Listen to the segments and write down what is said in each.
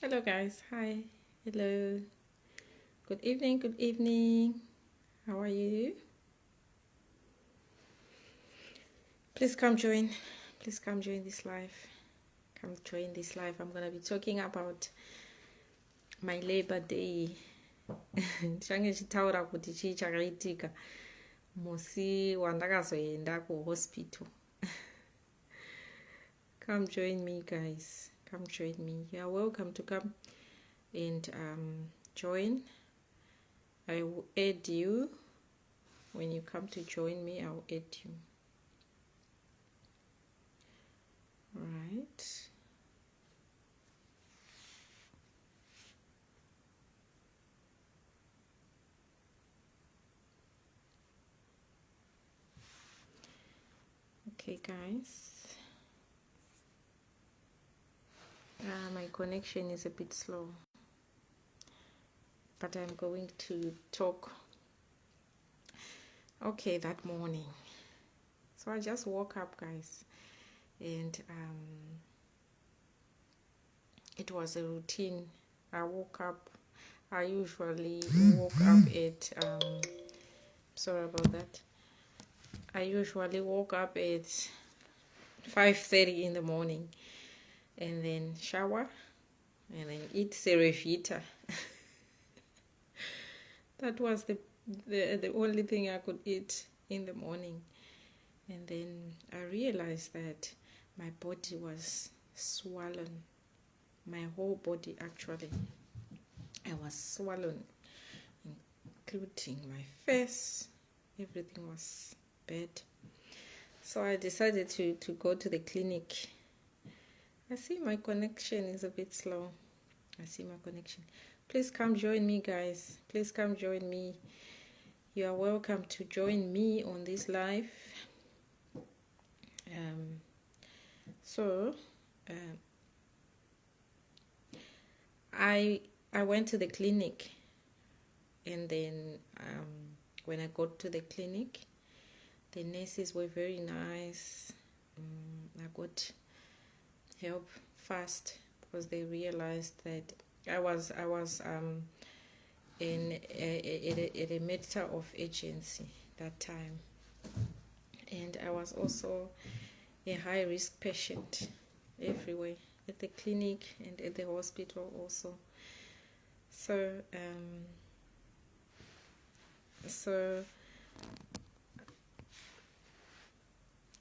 Hello guys, hi, hello, good evening, good evening. How are you? Please come join this live. Come join this live. I'm gonna be talking about my Labor Day. Change chitaura kuti chii chakaitika musi wandakazoenda kuhospital. Come join me guys. Come join me. You are welcome to come and join. I will add you. When you come to join me, I'll add you. Right. Okay guys. My connection is a bit slow, but I'm going to talk. Okay, that morning. So I just woke up guys, and it was a routine. I woke up. I usually woke up at sorry about that. I usually woke up at 5:30 in the morning, and then shower, and then eat cerevita. That was the only thing I could eat in the morning. And then I realized that my body was swollen. My whole body actually. I was swollen, including my face. Everything was bad. So I decided to go to the clinic. I see my connection is a bit slow. I see my connection. Please come join me guys. Please come join me. You are welcome to join me on this live. I went to the clinic, and then when I got to the clinic, the nurses were very nice. I got help fast because they realized that I was in a matter of urgency that time, and I was also a high-risk patient everywhere, at the clinic and at the hospital also. So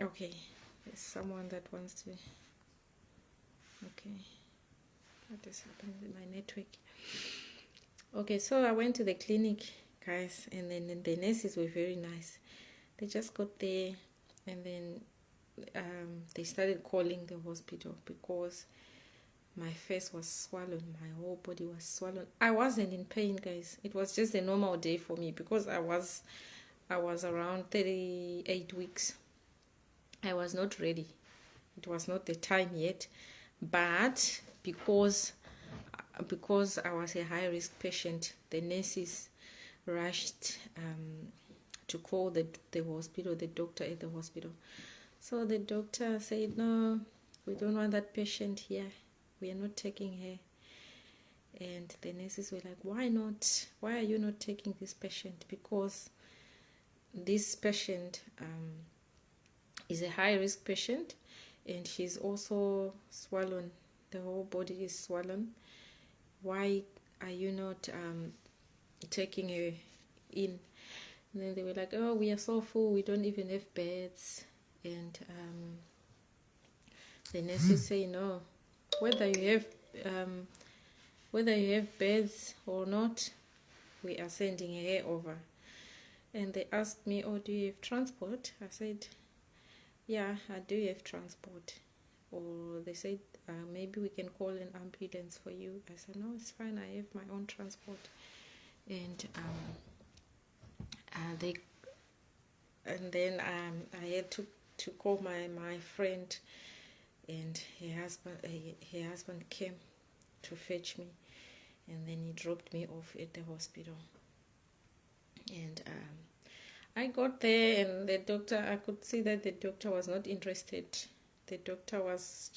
okay, there's someone that wants to. Okay, what is happening with my network? Okay, so I went to the clinic, guys, and then the nurses were very nice. They just got there, and then they started calling the hospital because my face was swollen, my whole body was swollen. I wasn't in pain, guys. It was just a normal day for me because I was around 38 weeks. I was not ready. It was not the time yet, but because I was a high-risk patient, the nurses rushed to call the hospital, the doctor at the hospital. So the doctor said, no, we don't want that patient here. We are not taking her. And the nurses were like, why not? Why are you not taking this patient? Because this patient is a high-risk patient, and she's also swollen. The whole body is swollen. Why are you not taking her in? And then they were like, oh, we are so full, we don't even have beds. And the nurses say, no, whether you have beds or not, we are sending her over. And they asked me, oh, do you have transport? I said, yeah, I do have transport. Or they said, maybe we can call an ambulance for you. I said, no, it's fine, I have my own transport. And then I had to call my friend, and her husband came to fetch me, and then he dropped me off at the hospital. And I got there, and the doctor, I could see that the doctor was not interested. The doctor was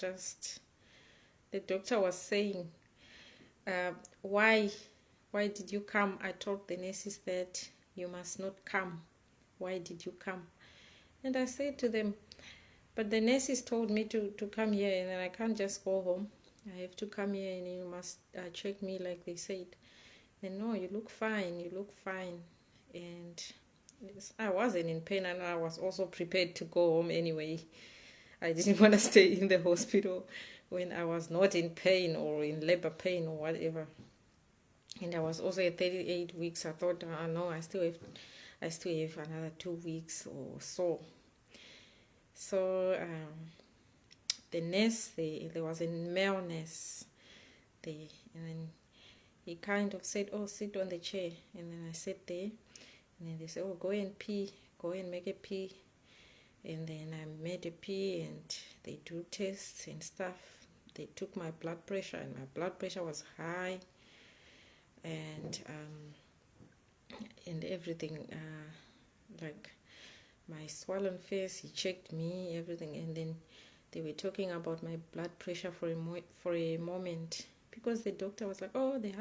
saying, uh, why did you come? I told the nurses that you must not come. Why did you come? And I said to them, but the nurses told me to come here, and then I can't just go home. I have to come here and you must check me like they said. And no, you look fine, you look fine. And I wasn't in pain, and I was also prepared to go home anyway. I didn't want to stay in the hospital when I was not in pain or in labor pain or whatever. And I was also at 38 weeks. I thought, no, I still have another 2 weeks or so. So the nurse, there was a male nurse, and then he kind of said, oh, sit on the chair. And then I sat there, and then they said, oh, go and pee, go and make a pee. And then I made a pee, and they do tests and stuff. They took my blood pressure, and my blood pressure was high, and everything, like my swollen face. He checked me, everything, and then they were talking about my blood pressure for a moment, because the doctor was like, oh, the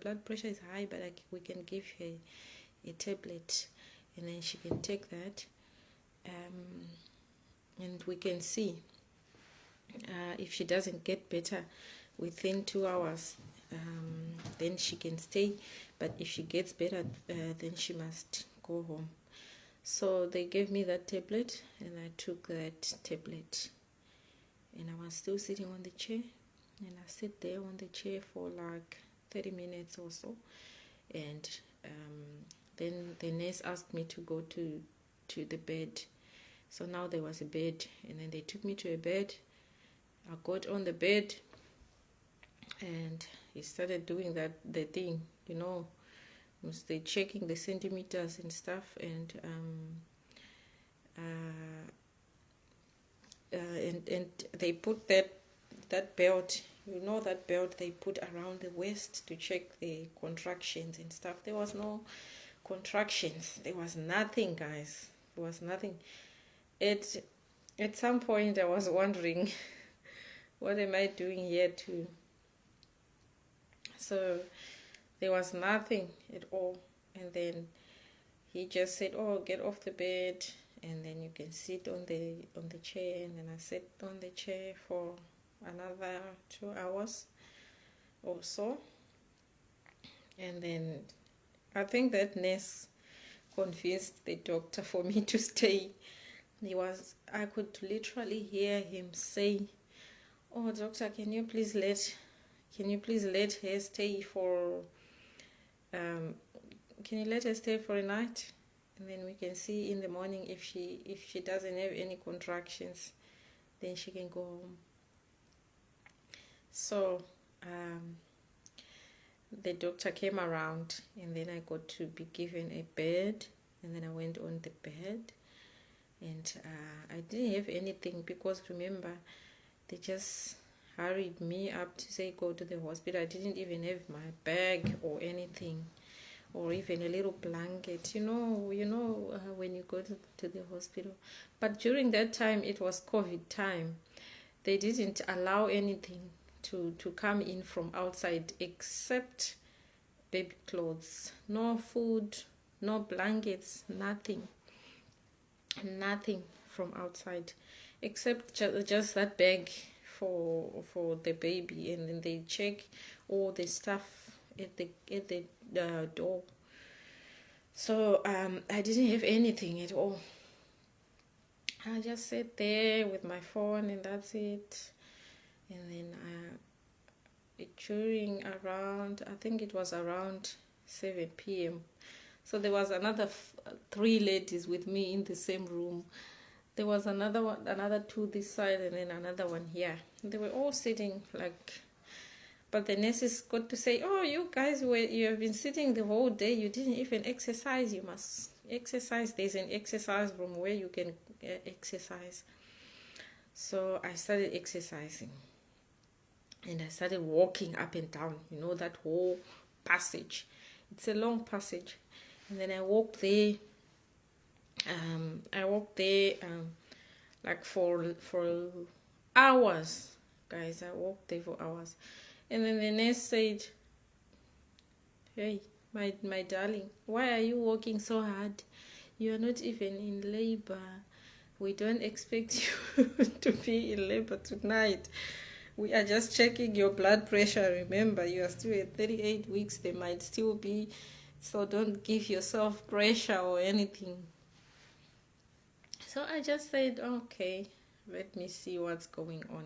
blood pressure is high, but we can give her a tablet, and then she can take that, and we can see if she doesn't get better within 2 hours, then she can stay, but if she gets better, then she must go home. So they gave me that tablet, and I took that tablet, and I was still sitting on the chair, and I sat there on the chair for like 30 minutes or so, and then the nurse asked me to go to the bed. So now there was a bed, and then they took me to a bed. I got on the bed, and he started doing the thing, they checking the centimeters and stuff, and they put that belt, that belt they put around the waist to check the contractions and stuff. There was no contractions. There was nothing, guys. There was nothing. At some point I was wondering, what am I doing here too? So there was nothing at all. And then he just said, oh, get off the bed, and then you can sit on the chair. And then I sat on the chair for another 2 hours or so. And then I think that nurse convinced the doctor for me to stay. I could literally hear him say, oh, doctor, can you please let her stay for can you let her stay for a night, and then we can see in the morning if she doesn't have any contractions, then she can go home. So the doctor came around, and then I got to be given a bed, and then I went on the bed, and I didn't have anything, because remember, they just hurried me up to say go to the hospital. I didn't even have my bag or anything, or even a little blanket, when you go to the hospital. But during that time, it was COVID time. They didn't allow anything to come in from outside except baby clothes. No food, no blankets, nothing from outside, except just that bag for the baby, and then they check all the stuff at the door. So I didn't have anything at all. I just sat there with my phone, and that's it. And then during around, I think it was around 7 p.m. So there was another 3 ladies with me in the same room. There was another 2 this side, and then another one here. They were all sitting but the nurses got to say, oh, you guys, you have been sitting the whole day. You didn't even exercise. You must exercise. There's an exercise room where you can exercise. So I started exercising. And I started walking up and down, that whole passage. It's a long passage. And then I walked there. Like for hours, guys. I walked there for hours. And then the nurse said, hey, my darling, why are you working so hard? You are not even in labor. We don't expect you to be in labor tonight. We are just checking your blood pressure. Remember, you are still at 38 weeks. They might still be, so don't give yourself pressure or anything. So I just said, okay, let me see what's going on.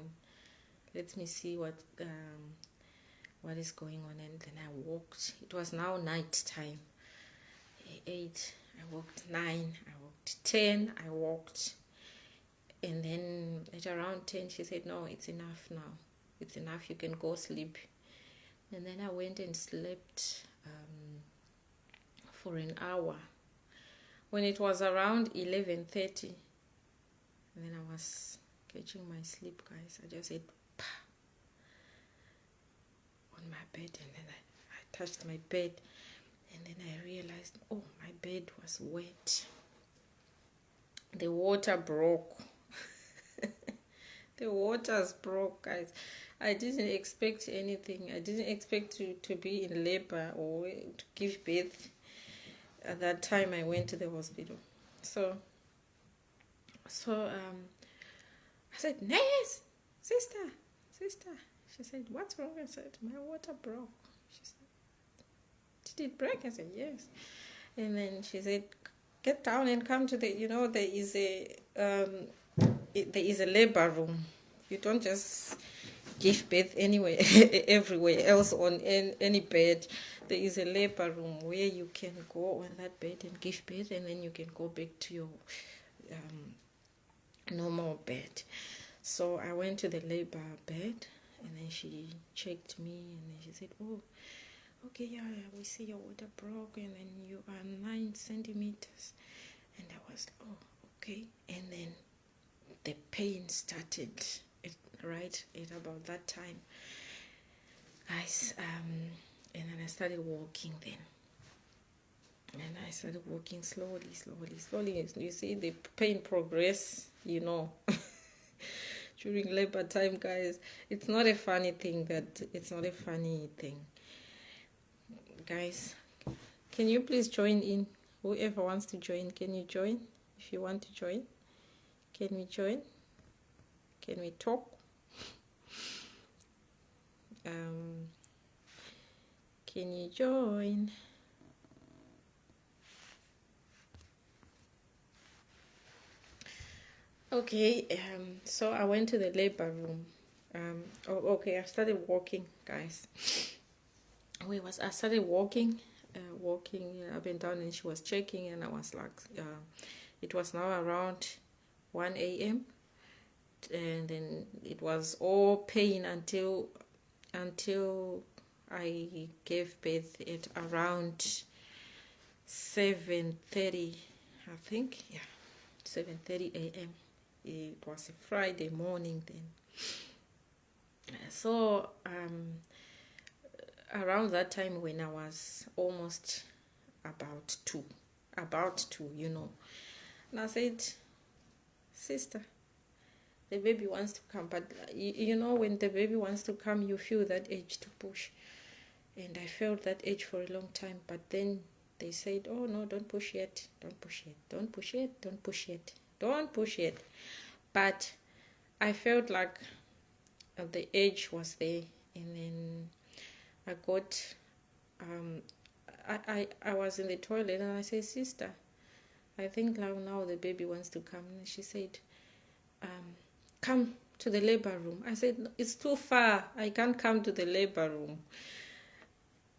Let me see what is going on. And then I walked. It was now night time. 8, I walked 9, I walked 10, I walked. And then at around 10, she said, no, it's enough now. It's enough, you can go sleep. And then I went and slept for an hour. When it was around 11:30, and then I was catching my sleep, guys, I just said, pah, on my bed. And then I touched my bed. And then I realized, oh, my bed was wet. The water broke. The waters broke, guys. I didn't expect anything. I didn't expect to be in labor or to give birth. At that time, I went to the hospital. So I said, nurse, sister. She said, what's wrong? I said, my water broke. She said, did it break? I said, yes. And then she said, get down and come to the, there is a labor room. You don't just give birth anywhere, everywhere else on any bed. There is a labor room where you can go on that bed and give birth, and then you can go back to your normal bed. So I went to the labor bed, and then she checked me, and then she said, oh, okay, yeah, we see your water broke, and then you are 9 centimeters. And I was, oh, okay. And then the pain started right at about that time, guys. And then I started walking then. And I started walking slowly. You see the pain progress, during labor time, guys. It's not a funny thing. Guys, can you please join in? Whoever wants to join, can you join? If you want to join, can we join? Can we talk? Can you join? Okay, so I went to the labor room. I started walking, guys. I started walking up and down, and she was checking, and I was like, it was now around 1 a.m. and then it was all pain until I gave birth at around 7:30, I think. Yeah, 7:30 a.m. It was a Friday morning then. So around that time, when I was almost about two, and I said, sister, the baby wants to come. But when the baby wants to come, you feel that urge to push. And I felt that urge for a long time. But then they said, oh no, don't push yet. But I felt like the urge was there. And then I got, I was in the toilet, and I said, sister, I think now the baby wants to come. And she said, come to the labor room. I said, it's too far. I can't come to the labor room.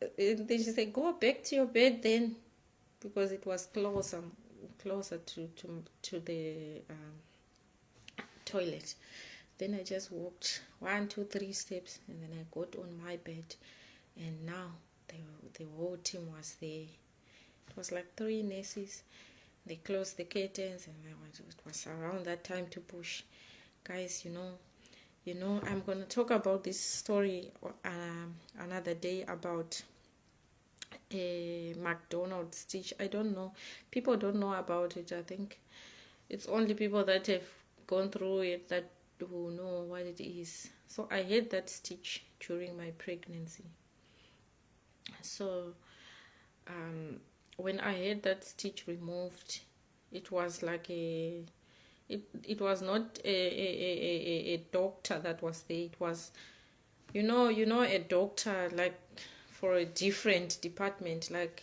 And then she said, go back to your bed then, because it was closer to the toilet. Then I just walked 1, 2, 3 steps, and then I got on my bed, and now the whole team was there. It was like 3 nurses. They closed the curtains, and it was around that time to push. Guys, I'm going to talk about this story another day about a McDonald's stitch. I don't know. People don't know about it. I think it's only people that have gone through it that who know what it is. So I had that stitch during my pregnancy. So when I had that stitch removed, it was like it was not a doctor that was there. It was, you know, a doctor like for a different department. Like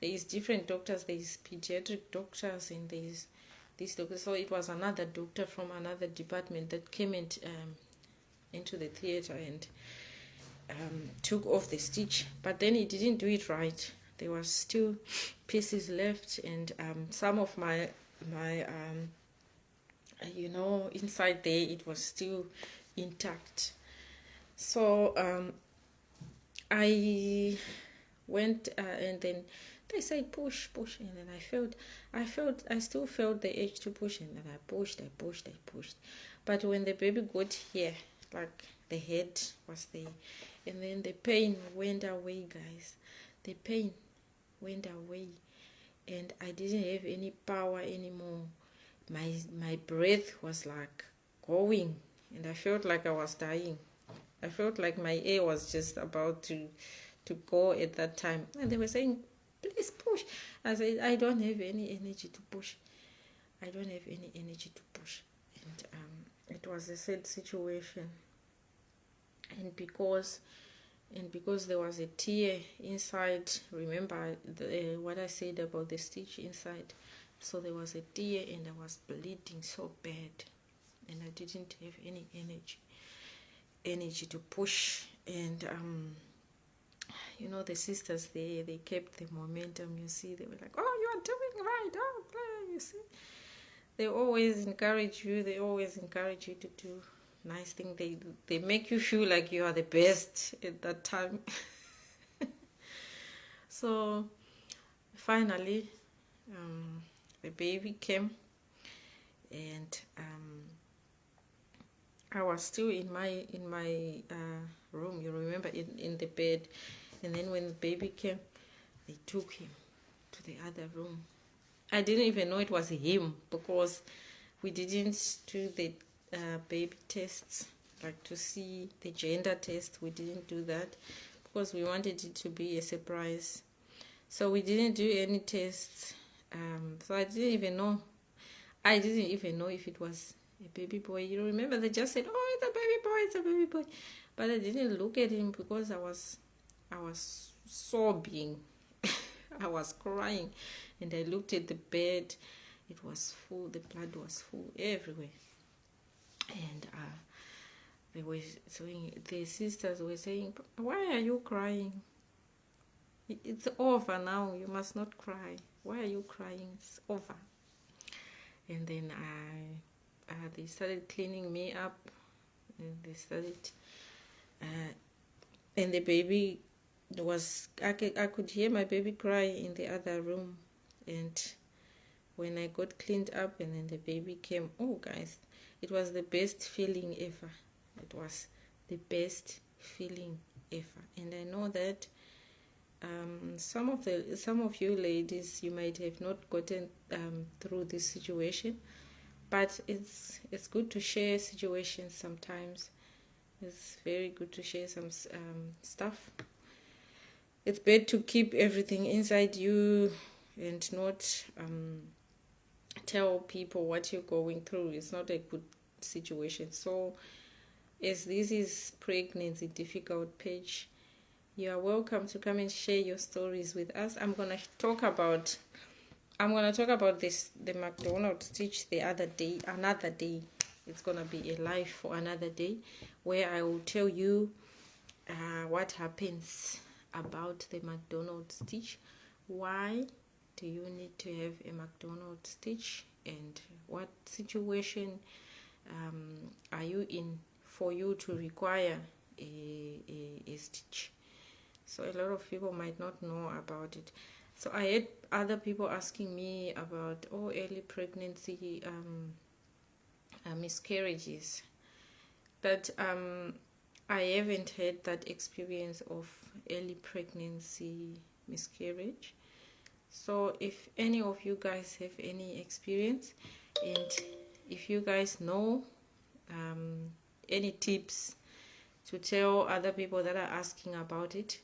there is different doctors. There is pediatric doctors and there is this doctor. So it was another doctor from another department that came into the theater and took off the stitch. But then he didn't do it right. There was still pieces left, and some of my inside there it was still intact. So I went and then they said push, and then I still felt the urge to push, and then I pushed. But when the baby got here, like the head was there, and then the pain went away, guys. The pain went away, and I didn't have any power anymore. My breath was like going, and I felt like I was dying. I felt like my air was just about to go at that time. And they were saying, please push. I said, I don't have any energy to push. I don't have any energy to push. And it was a sad situation. And because there was a tear inside, remember what I said about the stitch inside. So there was a tear and I was bleeding so bad. And I didn't have any energy to push. And the sisters, they kept the momentum. You see, they were like, oh, you are doing right, oh, you see, they always encourage you to do nice things. They make you feel like you are the best at that time. So finally the baby came, and I was still in my room, you remember, in the bed. And then when the baby came, they took him to the other room. I didn't even know it was him, because we didn't do the baby tests, like to see the gender test. We didn't do that because we wanted it to be a surprise. So we didn't do any tests. So I didn't even know if it was a baby boy. You remember, they just said, oh, it's a baby boy. But I didn't look at him because I was sobbing. I was crying, and I looked at the bed. It was full. The blood was full everywhere. And the sisters were saying, why are you crying? It's over now. You must not cry. Why are you crying? It's over. And then they started cleaning me up, and they started and the baby was, I could hear my baby cry in the other room. And when I got cleaned up and then the baby came, oh guys, it was the best feeling ever. It was the best feeling ever. And I know that some of you ladies, you might have not gotten through this situation, but it's good to share situations sometimes. It's very good to share some stuff. It's better to keep everything inside you and not tell people what you're going through. It's not a good situation. So as this is Pregnancy Difficult page, you are welcome to come and share your stories with us. I'm gonna talk about this, the McDonald's stitch, another day. It's gonna be a live for another day, where I will tell you what happens about the McDonald's stitch. Why do you need to have a McDonald's stitch, and what situation are you in for you to require a stitch? So a lot of people might not know about it. So I had other people asking me about early pregnancy miscarriages, but I haven't had that experience of early pregnancy miscarriage. So if any of you guys have any experience, and if you guys know any tips to tell other people that are asking about it.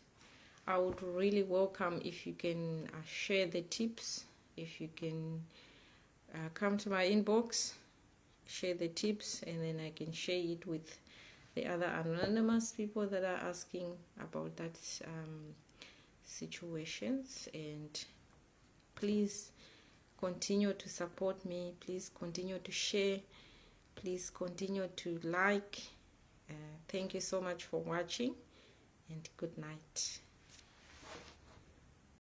I would really welcome if you can share the tips. If you can come to my inbox, share the tips, and then I can share it with the other anonymous people that are asking about that situations. And please continue to support me. Please continue to share. Please continue to like. Thank you so much for watching, and good night.